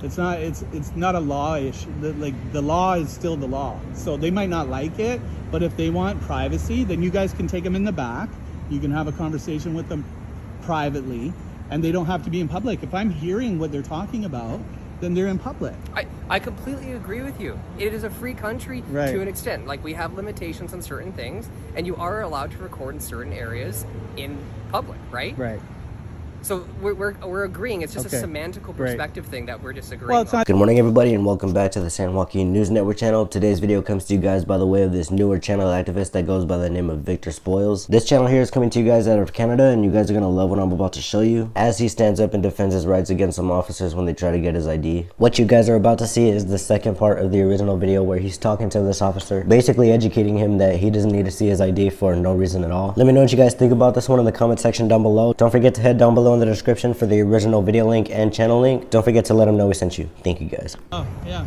It's not a law issue. The law is still the law. So they might not like it, but if they want privacy, then you guys can take them in the back. You can have a conversation with them privately, and they don't have to be in public. If I'm hearing what they're talking about, then they're in public. I completely agree with you. It is a free country to an extent. Like, we have limitations on certain things, and you are allowed to record in certain areas in public, right? Right. So we're agreeing. It's just a semantical perspective thing that we're disagreeing on. Good morning, everybody, and welcome back to the San Joaquin News Network channel. Today's video comes to you guys by the way of this newer channel activist that goes by the name of Victor Spoils. This channel here is coming to you guys out of Canada, and you guys are going to love what I'm about to show you, as he stands up and defends his rights against some officers when they try to get his ID. What you guys are about to see is the second part of the original video where he's talking to this officer, basically educating him that he doesn't need to see his ID for no reason at all. Let me know what you guys think about this one in the comment section down below. Don't forget to head down below in the description for the original video link and channel link. Don't forget to let him know we sent you. Thank you guys. Oh, yeah.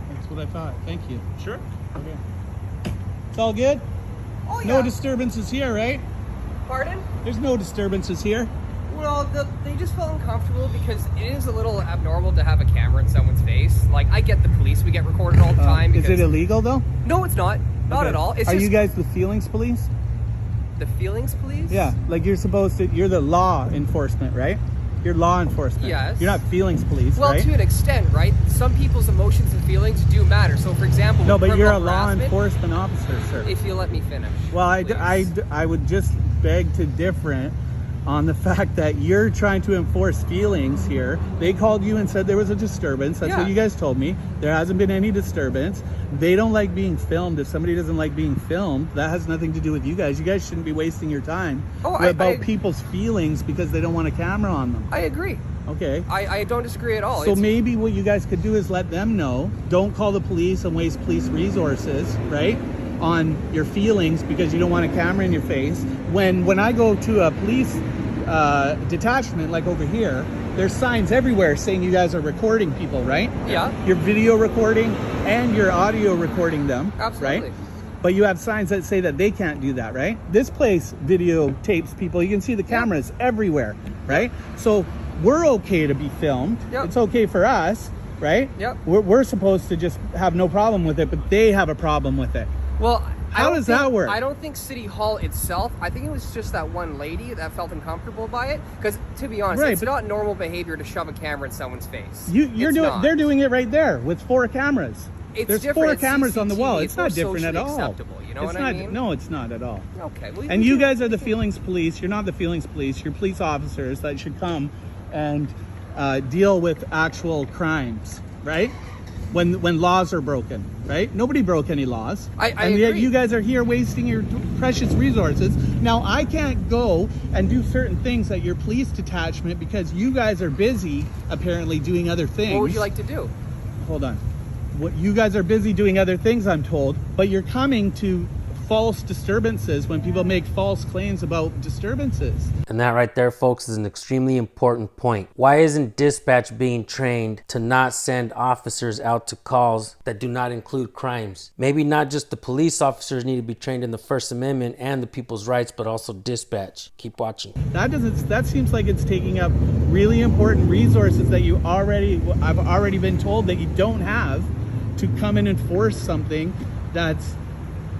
That's what I thought. Thank you. Sure. Okay. It's all good? Oh, yeah. No disturbances here, right? Pardon? There's no disturbances here. Well, they just felt uncomfortable because it is a little abnormal to have a camera in someone's face. Like, I get the police, we get recorded all the time. Is it illegal, though? No, it's not. Not at all. It's Are just you guys the feelings police? the feelings police? Yeah, like you're the law enforcement, right? You're law enforcement. Yes. You're not feelings police, Well, right? to an extent, right? Some people's emotions and feelings do matter. So, for example, No, but you're a criminal law harassment, enforcement officer, sir. If you let me finish. Well, please. I would just beg to differ on the fact that you're trying to enforce feelings here. They called you and said there was a disturbance. That's what you guys told me. There hasn't been any disturbance. They don't like being filmed. If somebody doesn't like being filmed, that has nothing to do with you guys. You guys shouldn't be wasting your time about people's feelings because they don't want a camera on them. I agree. Okay. I don't disagree at all. So maybe what you guys could do is let them know. Don't call the police and waste police resources, right, on your feelings because you don't want a camera in your face. When I go to a police detachment, like over here, there's signs everywhere saying you guys are recording people, right? Yeah. You're video recording and you're audio recording them. Absolutely. Right? But you have signs that say that they can't do that, right? This place videotapes people. You can see the cameras everywhere, right? So we're okay to be filmed. Yep. It's okay for us, right? Yep. We're supposed to just have no problem with it, but they have a problem with it. Well, how does that work? I don't think City Hall itself, I think it was just that one lady that felt uncomfortable by it. Because, to be honest, it's not normal behavior to shove a camera in someone's face. They're doing it right there with 4 cameras. There's different. 4 It's cameras on the wall. CCTV. It's not different at all. Acceptable. You know what I mean? No, it's not at all. Okay. Well, And you guys are the feelings police. You're not the feelings police. You're police officers that should come and deal with actual crimes, right? When laws are broken, right? Nobody broke any laws. I and yet agree. you guys are here wasting your precious resources. Now, I can't go and do certain things at your police detachment because you guys are busy, apparently, doing other things. What would you like to do? Hold on. What you guys are busy doing other things, I'm told, but you're coming to false disturbances when people make false claims about disturbances. And that right there, folks, is an extremely important point. Why isn't dispatch being trained to not send officers out to calls that do not include crimes? Maybe not just the police officers need to be trained in the First Amendment and the people's rights, but also dispatch. Keep watching. That seems like it's taking up really important resources that I've already been told that you don't have to come and enforce something that's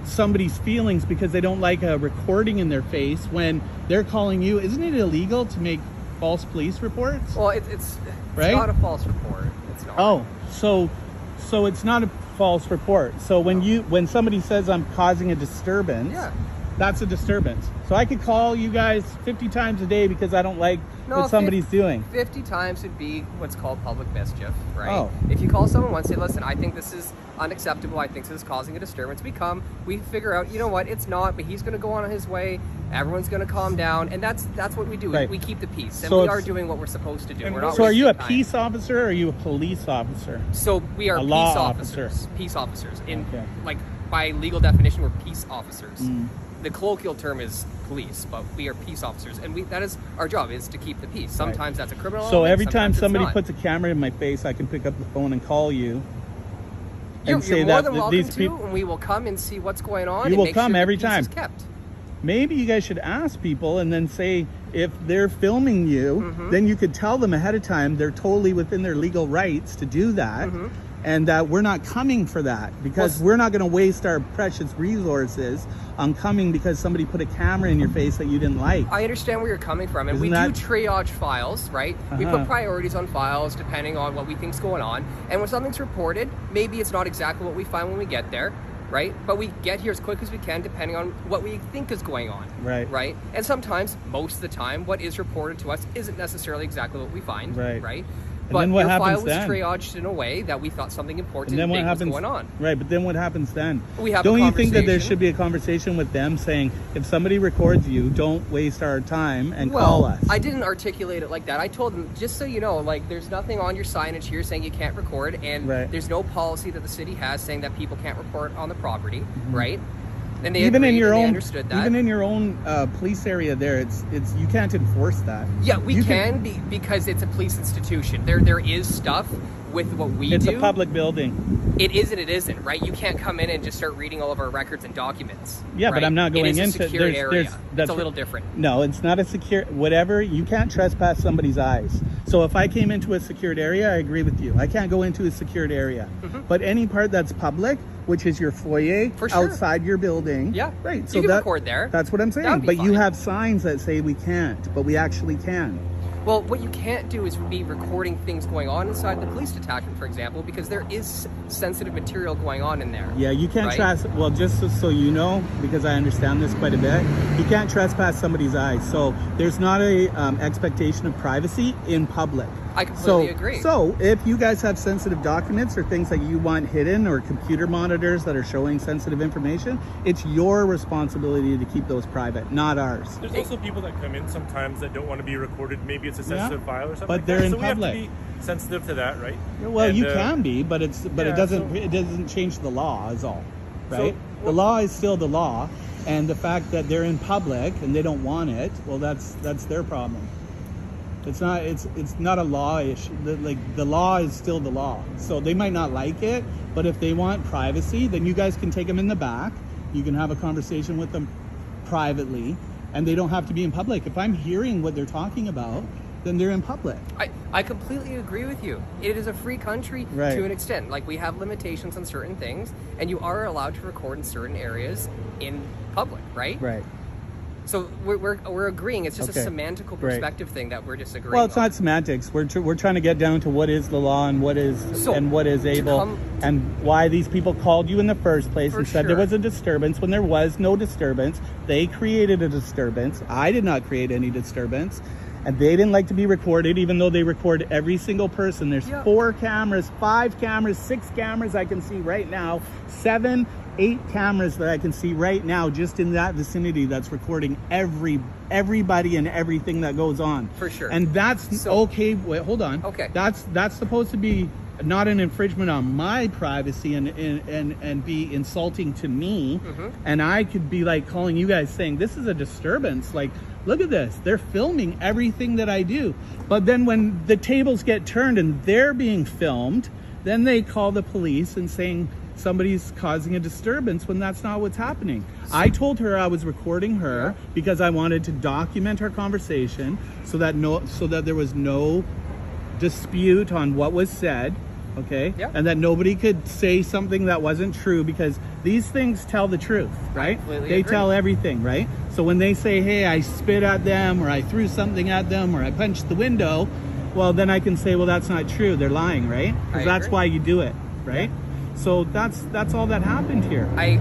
somebody's feelings because they don't like a recording in their face when they're calling you. Isn't it illegal to make false police reports? Well, it's right? not a false report. It's not. Oh, so it's not a false report. So when somebody says I'm causing a disturbance, that's a disturbance. So I could call you guys 50 times a day because I don't like what somebody's doing. 50 times would be what's called public mischief, right? Oh. If you call someone once, say, listen, I think this is unacceptable, I think this is causing a disturbance, we figure out, you know what, it's not, but he's going to go on his way, everyone's going to calm down, and that's what we do. Right. We keep the peace, and So we are doing what we're supposed to do. We're not so are you a wasting time. peace officer or are you a police officer? So we are A peace law officers. officer. Peace officers. Okay. Like, by legal definition, we're peace officers. Mm. The colloquial term is police, but we are peace officers, and that is our job, is to keep the peace. Sometimes that's a criminal So element, every time sometimes it's somebody not. puts a camera in my face, I can pick up the phone and call you You're and say more that than welcome these to, people. and we will come and see what's going on. You will and make come sure every the peace time. is kept. maybe you guys should ask people and then say, if they're filming you, then you could tell them ahead of time they're totally within their legal rights to do that. And that we're not coming for that, because we're not going to waste our precious resources on coming because somebody put a camera in your face that you didn't like. I understand where you're coming from, and Isn't we that- do triage files, right? We put priorities on files depending on what we think's going on, and when something's reported, maybe it's not exactly what we find when we get there, right? But we get here as quick as we can depending on what we think is going on, right? And sometimes, most of the time, what is reported to us isn't necessarily exactly what we find, right? But then what your happens file was then? triaged in a way that we thought something important And then what big happens? was going on. Right, but then what happens then? We have a Don't you think that there conversation. should be a conversation with them saying, if somebody records you, don't waste our time and call us? I didn't articulate it like that. I told them, just so you know, like, there's nothing on your signage here saying you can't record, and there's no policy that the city has saying that people can't record on the property, right? And they even in agreed your and they own, understood that. even in your own police area, there, it's you can't enforce that. Yeah, we You can be, because it's a police institution. There is stuff with what we It's do. a public building. It is and it isn't, right? You can't come in and just start reading all of our records and documents. Yeah, right? but I'm not going it is into a secured area. that's It's a little different. No, it's not a secure. Whatever, you can't trespass somebody's eyes. So if I came into a secured area, I agree with you. I can't go into a secured area. But any part that's public, which is your foyer For sure. outside your building, Yeah, right? you can record there. That's what I'm saying. That'd be But you fine. have signs that say we can't, but we actually can. Well, what you can't do is be recording things going on inside the police detachment, for example, because there is sensitive material going on in there. Yeah, you can't right? trespass. Well, just so you know, because I understand this quite a bit, you can't trespass somebody's eyes. So there's not a expectation of privacy in public. I completely agree. So if you guys have sensitive documents or things that you want hidden, or computer monitors that are showing sensitive information, it's your responsibility to keep those private, not ours. There's also people that come in sometimes that don't want to be recorded. Maybe it's a sensitive file or something. But like they're that. in so public. We have to be sensitive to that, right? Well, And, you can be, but it doesn't change the law, is all, right? The law is still the law, and the fact that they're in public and they don't want it, well, that's their problem. It's not a law issue. The law is still the law. So they might not like it, but if they want privacy, then you guys can take them in the back. You can have a conversation with them privately, and they don't have to be in public. If I'm hearing what they're talking about, then they're in public. I completely agree with you. It is a free country to an extent. Like, we have limitations on certain things, and you are allowed to record in certain areas in public, right? Right. So we're agreeing. It's just Okay. a semantical perspective thing that we're disagreeing Well, it's on. not semantics. We're trying to get down to what is the law and what is able, and why these people called you in the first place and said there was a disturbance when there was no disturbance. They created a disturbance. I did not create any disturbance, and they didn't like to be recorded, even though they record every single person. There's 4 cameras, 5 cameras, 6 cameras I can see right now, 7, 8 cameras that I can see right now just in that vicinity that's recording everybody and everything that goes on. For sure. And that's okay. Wait, hold on. Okay. That's supposed to be not an infringement on my privacy and be insulting to me. And I could be like calling you guys saying this is a disturbance. Like, look at this. They're filming everything that I do. But then when the tables get turned and they're being filmed, then they call the police and saying somebody's causing a disturbance when that's not what's happening. I told her I was recording her because I wanted to document our conversation so that there was no dispute on what was said, okay? And that nobody could say something that wasn't true, because these things tell the truth, right? They tell everything, right? So when they say, hey, I spit at them, or I threw something at them, or I punched the window, well, then I can say, well, that's not true. They're lying, right? Because that's why you do it, right? So that's all that happened here. I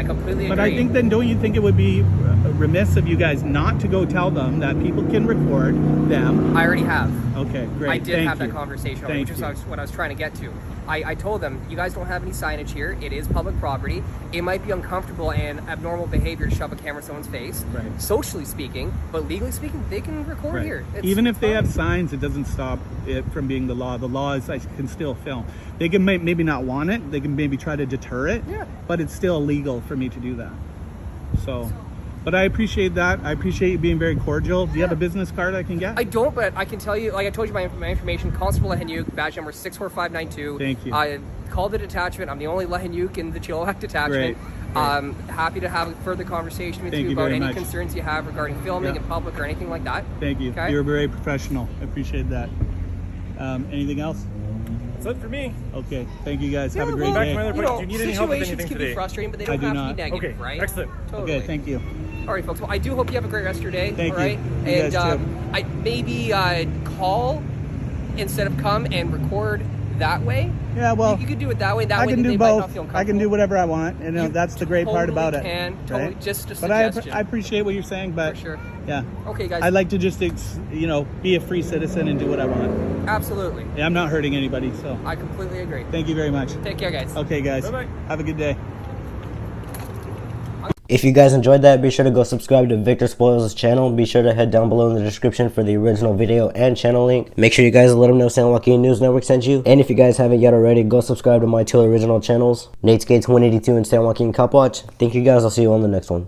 completely agree. But I think then, don't you think it would be remiss of you guys not to go tell them that people can record them? I already have. Okay, great. I did have that conversation, which is what I was trying to get to. I told them, you guys don't have any signage here. It is public property. It might be uncomfortable and abnormal behavior to shove a camera in someone's face, socially speaking, but legally speaking, they can record here. Even if they have signs, it doesn't stop it from being the law. The law is I can still film. They can maybe not want it. They can maybe try to deter it. But it's still illegal for me to do that. So, but I appreciate that. I appreciate you being very cordial. Do you have a business card I can get? I don't, but I can tell you, like I told you my information, Constable Lehenyuk, badge number 64592. Thank you. I called the detachment. I'm the only Lehenyuk in the Chilliwack detachment. Happy to have a further conversation with Thank you you about very any much. concerns you have regarding filming Yeah. in public or anything like that. Thank you. Okay. You're very professional. I appreciate that. Anything else? That's it for me. Okay. Thank you guys. Have a Yeah, great well, Back day. to my other You point. know, Do you need any help with situations anything can today? be frustrating, but they I don't do have not. to be negative, Okay, right? excellent. Totally. Okay. Thank you. All right, folks. Well, I do hope you have a great rest of your day. Thank all you. right? You And guys too. I maybe call instead of come and record that way. Yeah. Well, you could do it that way. That I way can they do might both. not feel I can uncomfortable. do whatever I want, and You that's the great part totally about it. can. Totally. Just a But I suggestion. appreciate what you're saying, but For sure. yeah, Okay, guys. I like to just be a free citizen and do what I want. Absolutely. Yeah, I'm not hurting anybody, so I completely agree. thank you very much. Take care, guys. Okay, guys. Bye-bye. Have a good day. If you guys enjoyed that, be sure to go subscribe to Victor Spoils' channel. Be sure to head down below in the description for the original video and channel link. Make sure you guys let them know San Joaquin News Network sent you. And if you guys haven't yet already, go subscribe to my two original channels, Nate Skates 182 and San Joaquin Cop Watch. Thank you guys. I'll see you on the next one.